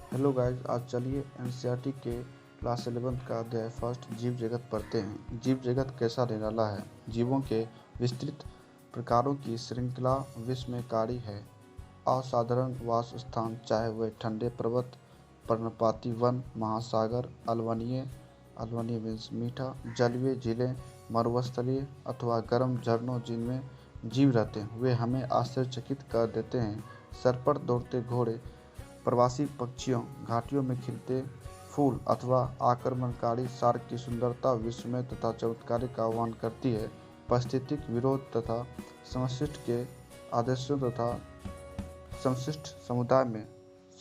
Hello guys, आज चलिए NCERT के क्लास 11 का अध्याय फर्स्ट जीव जगत पढ़ते हैं। जीव जगत कैसा निराला है। जीवों के विस्तृत प्रकारों की श्रृंखला विस्मयकारी है। असाधारण वास स्थान, चाहे वे ठंडे पर्वत, पर्णपाती वन, महासागर, अलवनीय मीन्स मीठा, जलीय झीलें, मरुस्थलीय अथवा गर्म झरनों जिनमें जीव रहते हैं, वे हमें आश्चर्यचकित कर देते हैं। सर पर दौड़ते घोड़े, प्रवासी पक्षियों, घाटियों में खिलते फूल अथवा आक्रमणकारी शार्क की सुंदरता विस्मय तथा चमत्कार का आह्वान करती है। पारिस्थितिक विरोध तथा समष्टि के आदर्शों तथा समष्टि समुदाय में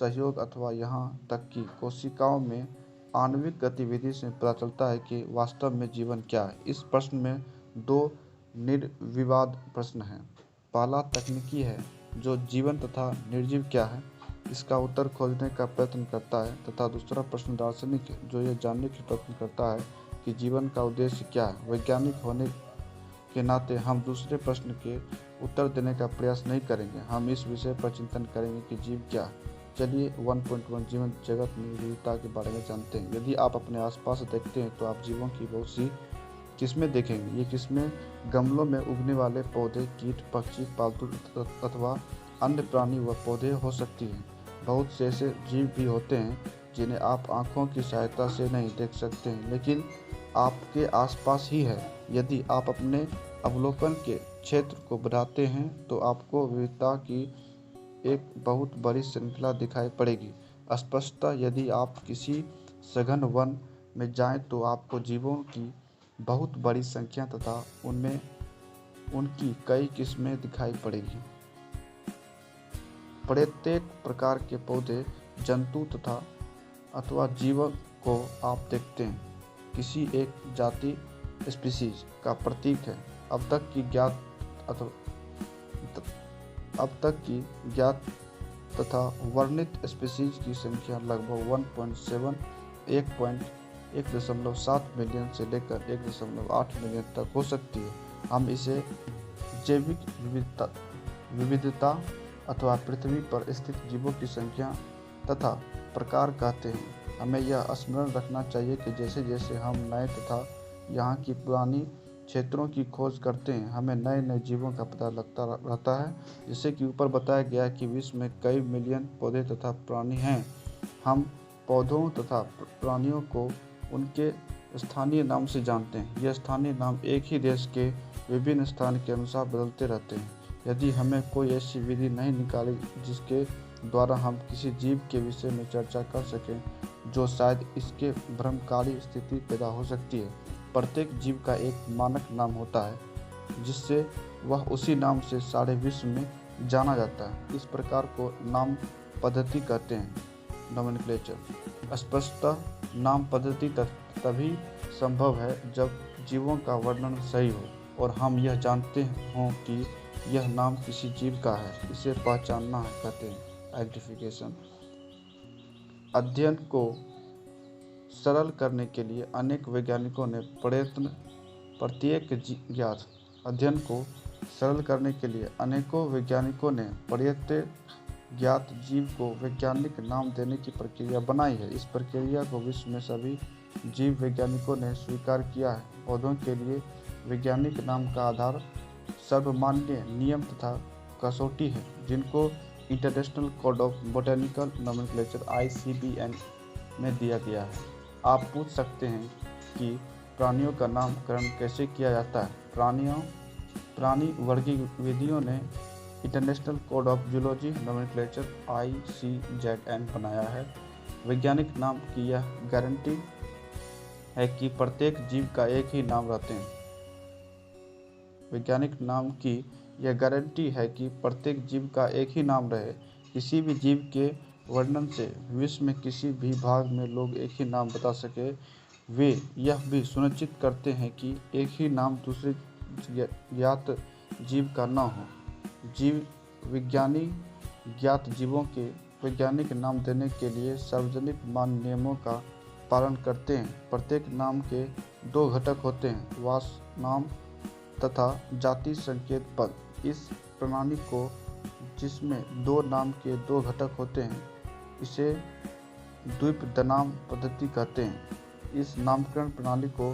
सहयोग अथवा यहाँ तक कि कोशिकाओं में आणविक गतिविधि से पता चलता है कि वास्तव में जीवन क्या है। इस प्रश्न में दो निर्विवाद प्रश्न हैं। पहला तकनीकी है, जो जीवन तथा निर्जीव क्या है, इसका उत्तर खोजने का प्रयत्न करता है, तथा दूसरा प्रश्न दार्शनिक है, जो यह जानने की प्रयत्न करता है कि जीवन का उद्देश्य क्या है। वैज्ञानिक होने के नाते हम दूसरे प्रश्न के उत्तर देने का प्रयास नहीं करेंगे। हम इस विषय पर चिंतन करेंगे कि जीव क्या है। चलिए 1.1 जीवन जगत में विविधता के बारे में जानते हैं। यदि आप अपने आसपास देखते हैं तो आप जीवों की बहुत सी किस्में देखेंगे। ये किस्में गमलों में उगने वाले पौधे, कीट, पक्षी, पालतू अथवा अन्य प्राणी व पौधे हो सकती हैं। बहुत से ऐसे जीव भी होते हैं जिन्हें आप आँखों की सहायता से नहीं देख सकते हैं, लेकिन आपके आसपास ही है। यदि आप अपने अवलोकन के क्षेत्र को बढ़ाते हैं तो आपको विविधता की एक बहुत बड़ी श्रृंखला दिखाई पड़ेगी। स्पष्टतः यदि आप किसी सघन वन में जाएं तो आपको जीवों की बहुत बड़ी संख्या तथा उनमें उनकी कई किस्में दिखाई पड़ेगी। प्रत्येक प्रकार के पौधे, जंतु तथा अथवा जीव को आप देखते हैं किसी एक जाति स्पीशीज का प्रतीक है। अब तक की ज्ञात तथा वर्णित स्पीशीज की संख्या लगभग 1.7 मिलियन से लेकर 1.8 मिलियन तक हो सकती है। हम इसे जैविक विविधता अथवा पृथ्वी पर स्थित जीवों की संख्या तथा प्रकार कहते हैं। हमें यह स्मरण रखना चाहिए कि जैसे जैसे हम नए तथा यहाँ की पुरानी क्षेत्रों की खोज करते हैं, हमें नए नए जीवों का पता लगता रहता है। जैसे कि ऊपर बताया गया है कि विश्व में कई मिलियन पौधे तथा प्राणी हैं। हम पौधों तथा प्राणियों को उनके स्थानीय नाम से जानते हैं। यह स्थानीय नाम एक ही देश के विभिन्न स्थान के अनुसार बदलते रहते हैं। यदि हमें कोई ऐसी विधि नहीं निकाली जिसके द्वारा हम किसी जीव के विषय में चर्चा कर सकें, जो शायद इसके भ्रमकारी स्थिति पैदा हो सकती है। प्रत्येक जीव का एक मानक नाम होता है जिससे वह उसी नाम से सारे विश्व में जाना जाता है। इस प्रकार को नाम पद्धति कहते हैं, नोमेनक्लेचर। स्पष्टतः नाम पद्धति तभी संभव है जब जीवों का वर्णन सही हो और हम यह जानते हों कि यह नाम किसी जीव का है। इसे पहचानना कहते हैं आइडेंटिफिकेशन। अध्ययन को सरल करने के लिए अनेक वैज्ञानिकों ने प्रत्येक ज्ञात जीव को वैज्ञानिक नाम देने की प्रक्रिया बनाई है। इस प्रक्रिया को विश्व में सभी जीव वैज्ञानिकों ने स्वीकार किया है। पौधों के लिए वैज्ञानिक नाम का आधार सर्वमान्य नियम तथा कसौटी है, जिनको international code of botanical nomenclature ICBN में दिया गया है। आप पूछ सकते हैं कि प्राणियों का नामकरण कैसे किया जाता है। प्राणी वर्गीय विधियों ने international code of zoology nomenclature ICZN बनाया है। वैज्ञानिक नाम की यह गारंटी है कि प्रत्येक जीव का एक ही नाम रहते हैं। वैज्ञानिक नाम की यह गारंटी है कि प्रत्येक जीव का एक ही नाम रहे। किसी भी जीव के वर्णन से विश्व में किसी भी भाग में लोग एक ही नाम बता सके। वे यह भी सुनिश्चित करते हैं कि एक ही नाम दूसरे ज्ञात जीव का न हो। जीव विज्ञानी ज्ञात जीवों के वैज्ञानिक नाम देने के लिए सार्वजनिक मान्य नियमों का पालन करते हैं। प्रत्येक नाम के दो घटक होते हैं, वास नाम तथा जाति संकेत पद। इस प्रणाली को, जिसमें दो नाम के दो घटक होते हैं, इसे द्वीपदनाम पद्धति कहते हैं। इस नामकरण प्रणाली को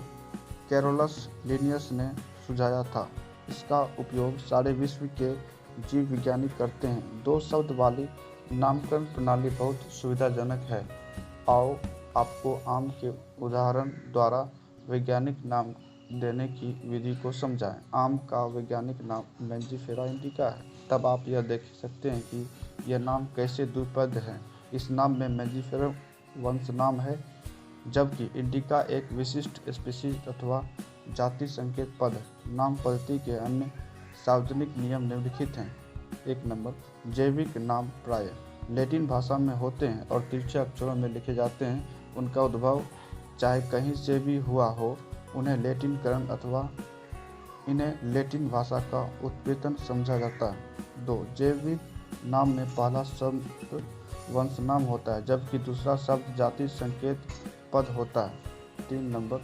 कैरोलस लिनियस ने सुझाया था। इसका उपयोग सारे विश्व के जीव विज्ञानी करते हैं। 2 शब्द वाली नामकरण प्रणाली बहुत सुविधाजनक है। आओ आपको आम के उदाहरण द्वारा वैज्ञानिक नाम देने की विधि को समझाएं। आम का वैज्ञानिक नाम मैंजीफेरा इंडिका है। तब आप यह देख सकते हैं कि यह नाम कैसे द्विपद है। इस नाम में मैंजीफेरा वंश नाम है, जबकि इंडिका एक विशिष्ट स्पीशीज अथवा जाति संकेत पद है। नाम पद्धति के अन्य सार्वजनिक नियम निम्नलिखित हैं। 1 नंबर, जैविक नाम प्रायः लैटिन भाषा में होते हैं और तिरछे अक्षरों में लिखे जाते हैं। उनका उद्भव चाहे कहीं से भी हुआ हो, उन्हें लैटिनकरण अथवा इन्हें लैटिन भाषा का उत्पीड़न समझा जाता है। 2, जैविक नाम में पहला शब्द वंश नाम होता है, जबकि दूसरा शब्द जाति संकेत पद होता है। 3 नंबर,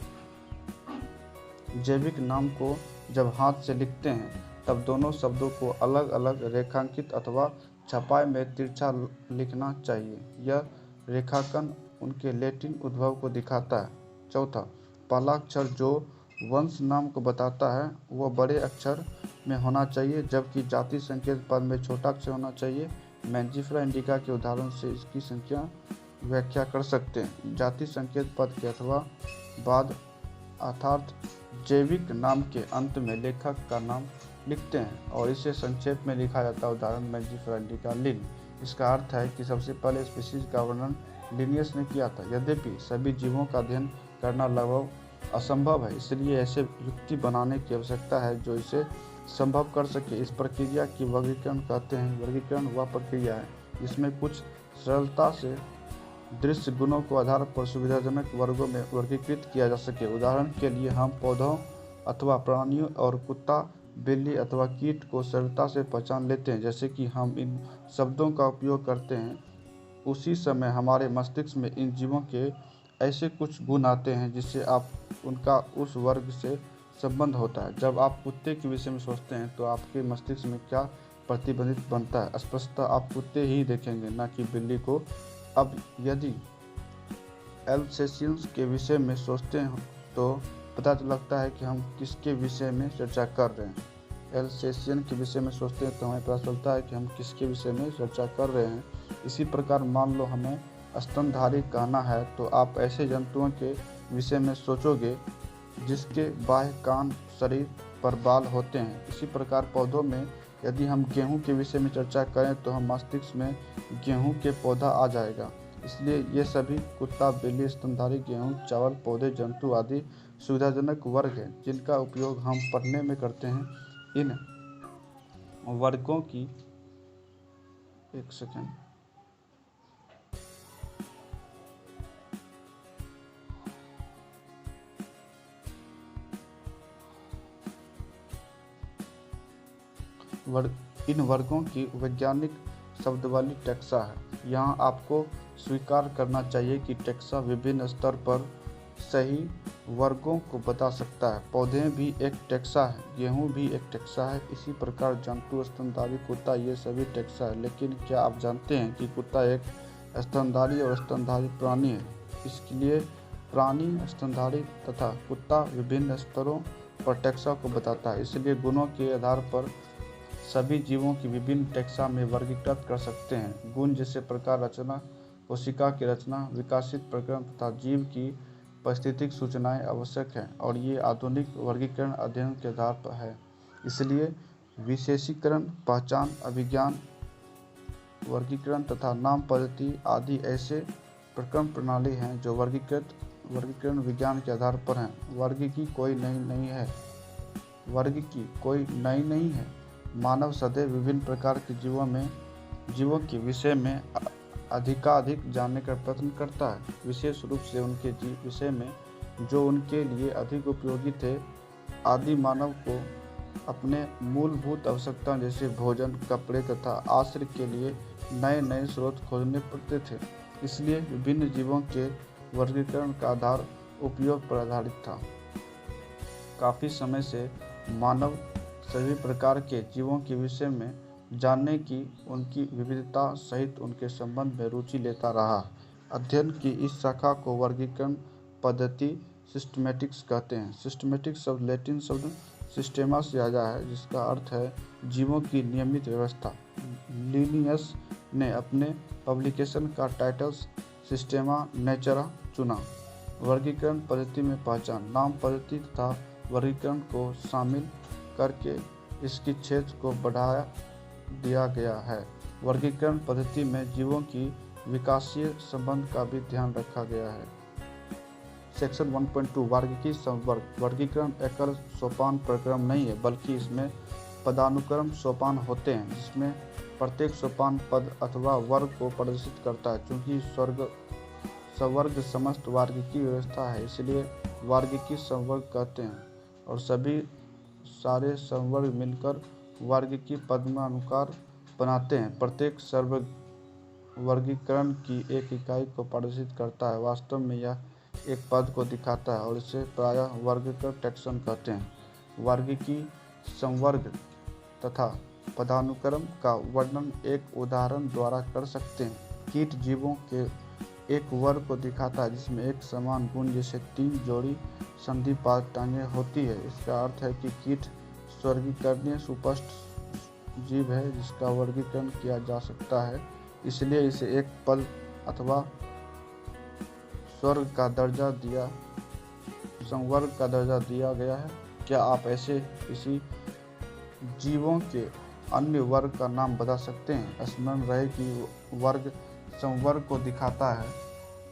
जैविक नाम को जब हाथ से लिखते हैं तब दोनों शब्दों को अलग अलग रेखांकित अथवा छपाई में तिरछा लिखना चाहिए। यह रेखांकन उनके लैटिन उद्भव को दिखाता है। 4, पहला अक्षर जो वंश नाम को बताता है वह बड़े अक्षर में होना चाहिए, जबकि जाति संकेत पद में छोटा अक्षर होना चाहिए। मैंजीफेरा इंडिका के उदाहरण से इसकी संख्या व्याख्या कर सकते हैं। जाति संकेत पद के अथवा बाद अर्थात जैविक नाम के अंत में लेखक का नाम लिखते हैं और इसे संक्षेप में लिखा जाता है। उदाहरण मैंजीफेरा इंडिका लिन। इसका अर्थ है कि सबसे पहले स्पीशीज का वर्णन लिनियस ने किया था। यद्यपि सभी जीवों का अध्ययन करना लगभग असंभव है, इसलिए ऐसे युक्ति बनाने की आवश्यकता है जो इसे संभव कर सके। इस प्रक्रिया की वर्गीकरण कहते हैं। वर्गीकरण वह प्रक्रिया है जिसमें कुछ सरलता से दृश्य गुणों को आधार पर सुविधाजनक वर्गों में वर्गीकृत किया जा सके। उदाहरण के लिए हम पौधों अथवा प्राणियों और कुत्ता, बिल्ली अथवा कीट को सरलता से पहचान लेते हैं। जैसे कि हम इन शब्दों का उपयोग करते हैं, उसी समय हमारे मस्तिष्क में इन जीवों के ऐसे कुछ गुण आते हैं जिससे आप उनका उस वर्ग से संबंध होता है। जब आप कुत्ते के विषय में सोचते हैं तो आपके मस्तिष्क में क्या प्रतिबंधित बनता है? स्पष्टतः आप कुत्ते ही देखेंगे, न कि बिल्ली को। अब यदि एल्सेशियंस के विषय में सोचते हैं तो पता लगता है कि हम किसके विषय में चर्चा कर रहे हैं। एल्सेशियन के विषय में सोचते हैं तो हमें पता चलता है कि हम किसके विषय में चर्चा कर रहे हैं। इसी प्रकार मान लो हमें स्तनधारी कहना है तो आप ऐसे जंतुओं के विषय में सोचोगे जिसके बाह्य कान, शरीर पर बाल होते हैं। इसी प्रकार पौधों में यदि हम गेहूं के विषय में चर्चा करें तो हम मस्तिष्क में गेहूं के पौधा आ जाएगा। इसलिए ये सभी कुत्ता, बिल्ली, स्तनधारी, गेहूं, चावल, पौधे, जंतु आदि सुविधाजनक वर्ग हैं जिनका उपयोग हम पढ़ने में करते हैं। इन वर्गों की इन वर्गों की वैज्ञानिक शब्दावली टैक्सा है। यहाँ आपको स्वीकार करना चाहिए कि टैक्सा विभिन्न स्तर पर सही वर्गों को बता सकता है। पौधे भी एक टैक्सा है, गेहूं भी एक टैक्सा है। इसी प्रकार जंतु, स्तनधारी, कुत्ता, ये सभी टैक्सा है। लेकिन क्या आप जानते हैं कि कुत्ता एक स्तनधारी और स्तनधारी प्राणी है? इसके लिए प्राणी, स्तनधारी तथा कुत्ता विभिन्न स्तरों पर टैक्सा को बताता है। इसलिए गुणों के आधार पर सभी जीवों की विभिन्न टैक्सा में वर्गीकृत कर सकते हैं। गुण जैसे प्रकार, रचना, कोशिका की रचना, विकासित प्रक्रम तथा जीव की पारिस्थितिक सूचनाएं आवश्यक हैं और ये आधुनिक वर्गीकरण अध्ययन के आधार पर है। इसलिए विशेषीकरण, पहचान, अभिज्ञान, वर्गीकरण तथा नाम पद्धति आदि ऐसे प्रक्रम प्रणाली हैं जो वर्गीकरण विज्ञान के आधार पर हैं। वर्ग की कोई नई नहीं है। मानव सदैव विभिन्न प्रकार के जीवों के विषय में अधिकाधिक जानने का प्रयत्न करता है, विशेष रूप से उनके विषय में जो उनके लिए अधिक उपयोगी थे। आदि मानव को अपने मूलभूत आवश्यकताओं जैसे भोजन, कपड़े तथा आश्रय के लिए नए नए स्रोत खोजने पड़ते थे। इसलिए विभिन्न जीवों के वर्गीकरण का आधार उपयोग पर आधारित था। काफ़ी समय से मानव सभी प्रकार के जीवों के विषय में जानने की, उनकी विविधता सहित उनके संबंध में रुचि लेता रहा। अध्ययन की इस शाखा को वर्गीकरण पद्धति सिस्टमैटिक्स कहते हैं। सिस्टमैटिक शब्द लैटिन शब्द सिस्टेमा से आया है, जिसका अर्थ है जीवों की नियमित व्यवस्था। लिनियस ने अपने पब्लिकेशन का टाइटल सिस्टेमा नेचुरा चुना। वर्गीकरण पद्धति में पहचान, नाम पद्धति तथा वर्गीकरण को शामिल करके इसकी क्षेत्र को बढ़ा दिया गया है। वर्गीकरण पद्धति में जीवों की विकासीय संबंध का भी ध्यान रखा गया है। सेक्शन 1.2 वर्गीकी संवर्ग। वर्गीकरण एकल सोपान प्रक्रम नहीं है, बल्कि इसमें पदानुक्रम सोपान होते हैं, जिसमें प्रत्येक सोपान पद अथवा वर्ग को प्रदर्शित करता है। चूंकि संवर्ग समस्त वर्गीकी व्यवस्था है, इसलिए वर्गीकी संवर्ग कहते हैं, और सारे संवर्ग मिलकर वर्गीकी पदानुक्रम बनाते हैं। प्रत्येक वर्गीकरण की एक इकाई को प्रदर्शित करता है। वास्तव में यह एक पद को दिखाता है और इसे प्रायः वर्गीकरण टैक्सन कहते हैं। वर्गीकी संवर्ग तथा पदानुक्रम का वर्णन एक उदाहरण द्वारा कर सकते हैं। कीट जीवों के एक वर्ग को दिखाता है जिसमें एक समान गुण जैसे 3 जोड़ी संधिपाद टांगें होती है। इसका अर्थ है कि कीट स्वर्गीकरणीय सुस्पष्ट जीव है जिसका वर्गीकरण किया जा सकता है, इसलिए इसे एक पद अथवा संवर्ग का दर्जा दिया गया है। क्या आप ऐसे किसी जीवों के अन्य वर्ग का नाम बता सकते हैं? स्मरण रहे कि वर्ग संवर्ग को दिखाता है।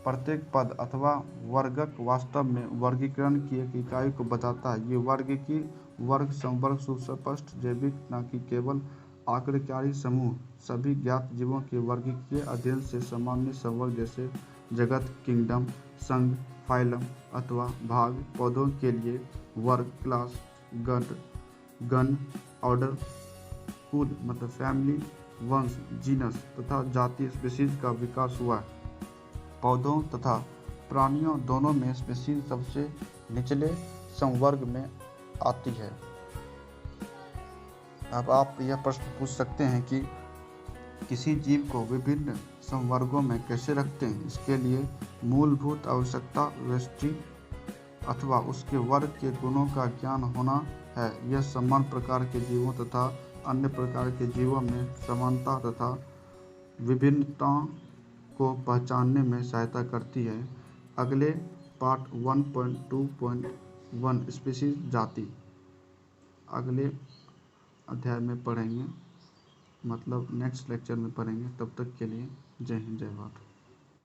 प्रत्येक पद अथवा वर्गक वास्तव में वर्गीकरण की एक इकाई को बताता है। ये वर्गीकी वर्ग संवर्ग सुस्पष्ट जैविक न कि केवल आक्रामकारी समूह। सभी ज्ञात जीवों के वर्गीकीय अध्ययन से सामान्य संवर्ग जैसे जगत, किंगडम, संघ, फाइलम अथवा भाग, पौधों के लिए वर्ग, क्लास, गण, ऑर्डर, कुल मतलब फैमिली, वंश, जीनस तथा जाति स्पीशीज का विकास हुआ। पौधों तथा प्राणियों दोनों में स्पीशीज सबसे निचले संवर्ग में आती है। अब आप यह प्रश्न पूछ सकते हैं कि किसी जीव को विभिन्न संवर्गों में कैसे रखते हैं। इसके लिए मूलभूत आवश्यकता व्यष्टि अथवा उसके वर्ग के गुणों का ज्ञान होना है। यह समान प्रकार के जीवों तथा अन्य प्रकार के जीवों में समानता तथा विभिन्नताओं को पहचानने में सहायता करती है। अगले पार्ट 1.2.1 स्पीशीज जाति अगले अध्याय में पढ़ेंगे, मतलब नेक्स्ट लेक्चर में पढ़ेंगे। तब तक के लिए जय हिंद, जय भारत।